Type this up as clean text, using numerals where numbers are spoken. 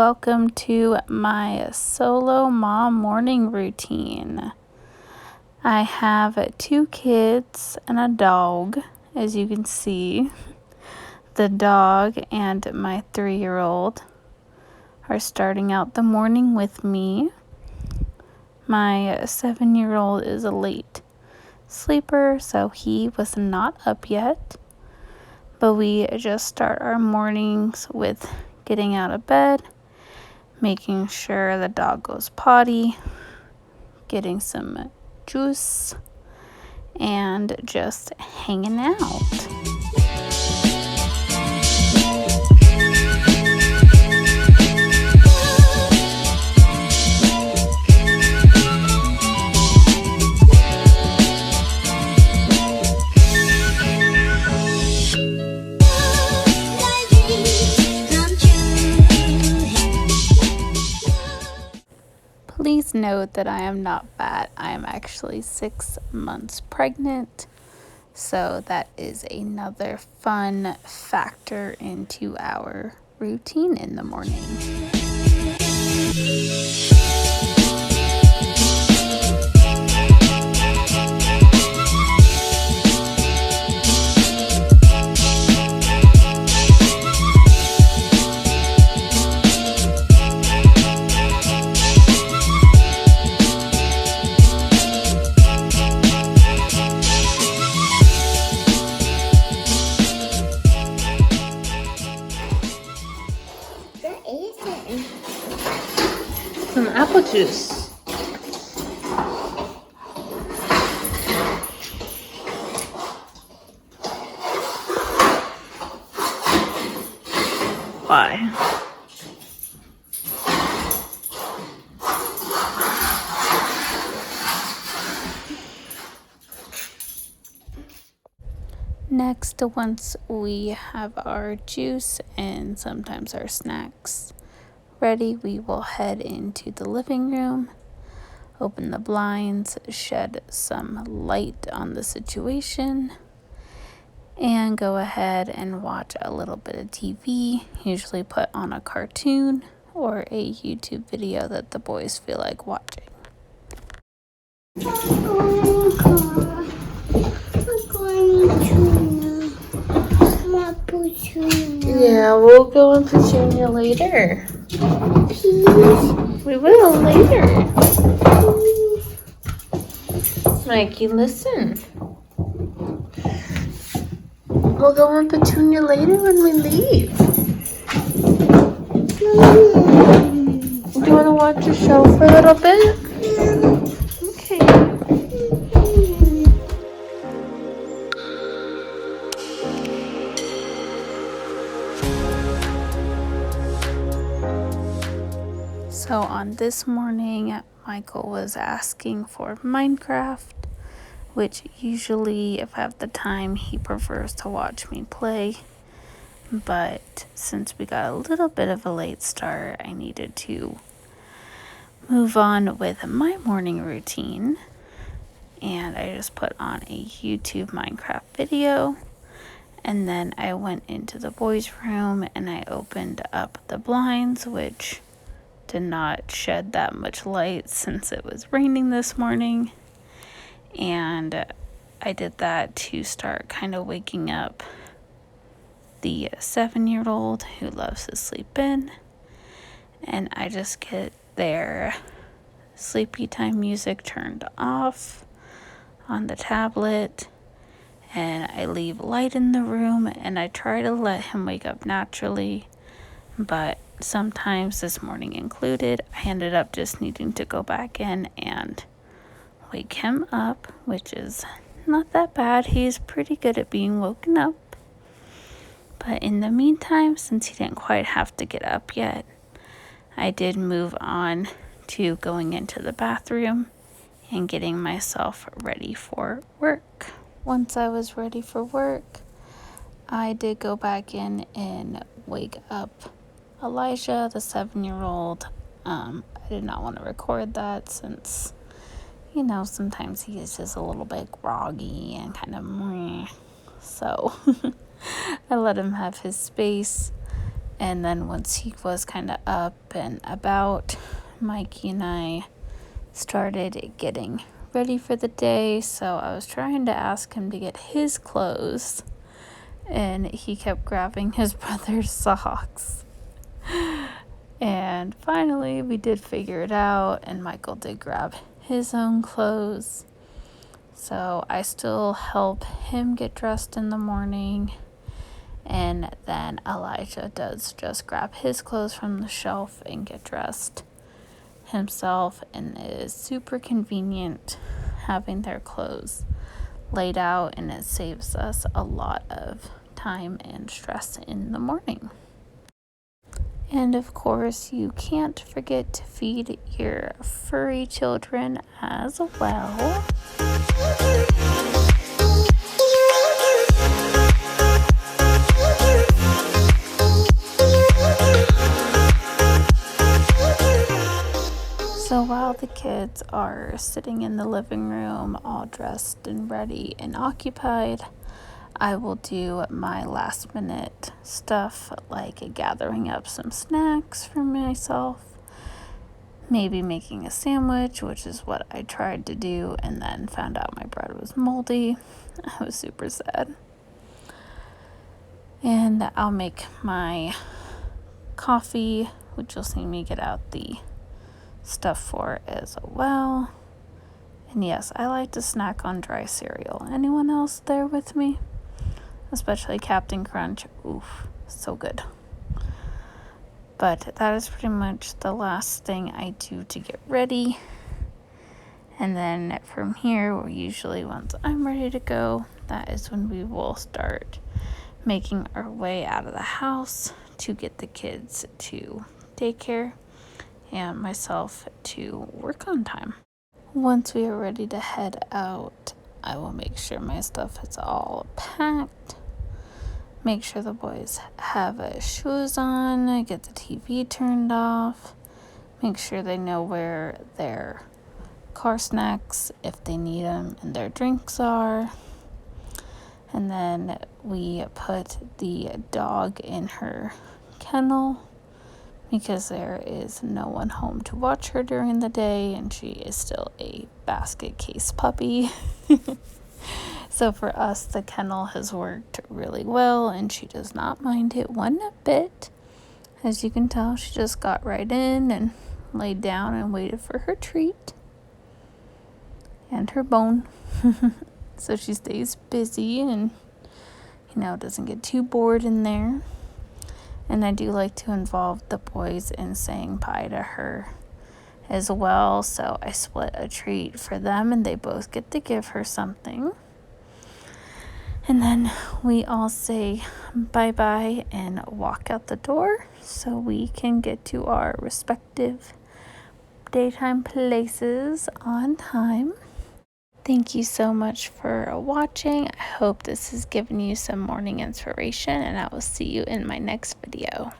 welcome to my solo mom morning routine. I have 2 kids and a dog, as you can see. The dog and my 3-year-old are starting out the morning with me. My 7-year-old is a late sleeper, so he was not up yet. But we just start our mornings with getting out of bed, making sure the dog goes potty, getting some juice, and just hanging out. Please note that I am not fat. I am actually 6 months pregnant, so that is another fun factor into our routine in the morning. Some apple juice. Why? Next, once we have our juice and sometimes our snacks ready, we will head into the living room, open the blinds, shed some light on the situation, and go ahead and watch a little bit of TV, usually put on a cartoon or a YouTube video that the boys feel like watching. Yeah, we'll go in Petunia later. Please? We will later. Mikey, listen. We'll go in Petunia later when we leave. Do you want to watch a show for a little bit? Okay. So on this morning, Michael was asking for Minecraft, which usually, if I have the time, he prefers to watch me play. But since we got a little bit of a late start, I needed to move on with my morning routine. And I just put on a YouTube Minecraft video. And then I went into the boys' room and I opened up the blinds, which did not shed that much light since it was raining this morning. And I did that to start kind of waking up the 7-year-old who loves to sleep in. And I just get their sleepy time music turned off on the tablet. And I leave light in the room and I try to let him wake up naturally. But sometimes, this morning included, I ended up just needing to go back in and wake him up, which is not that bad. He's pretty good at being woken up. But in the meantime, since he didn't quite have to get up yet, I did move on to going into the bathroom and getting myself ready for work. Once I was ready for work, I did go back in and wake up Elijah, the 7-year-old. I did not want to record that since, sometimes he is just a little bit groggy and kind of meh. So I let him have his space And then once he was kind of up and about, Mikey and I started getting ready for the day. So I was trying to ask him to get his clothes, and he kept grabbing his brother's socks. And finally we did figure it out, and Michael did grab his own clothes. So I still help him get dressed in the morning, and then Elijah does just grab his clothes from the shelf and get dressed himself, and it is super convenient having their clothes laid out, and it saves us a lot of time and stress in the morning. And of course, you can't forget to feed your furry children as well. So while the kids are sitting in the living room all dressed and ready and occupied, I will do my last minute stuff, like gathering up some snacks for myself, maybe making a sandwich, which is what I tried to do and then found out my bread was moldy. I was super sad. And I'll make my coffee, which you'll see me get out the stuff for as well. And yes, I like to snack on dry cereal. Anyone else there with me? Especially Captain Crunch. Oof, so good. But that is pretty much the last thing I do to get ready. And then from here, usually once I'm ready to go, that is when we will start making our way out of the house to get the kids to daycare and myself to work on time. Once we are ready to head out, I will make sure my stuff is all packed. Make sure the boys have shoes on, get the TV turned off, make sure they know where their car snacks, if they need them, and their drinks are. And then we put the dog in her kennel because there is no one home to watch her during the day, and she is still a basket case puppy. So for us, the kennel has worked really well, and she does not mind it one bit. As you can tell, she just got right in and laid down and waited for her treat and her bone. So she stays busy and, doesn't get too bored in there. And I do like to involve the boys in saying bye to her as well. So I split a treat for them, and they both get to give her something. And then we all say bye-bye and walk out the door so we can get to our respective daytime places on time. Thank you so much for watching. I hope this has given you some morning inspiration, and I will see you in my next video.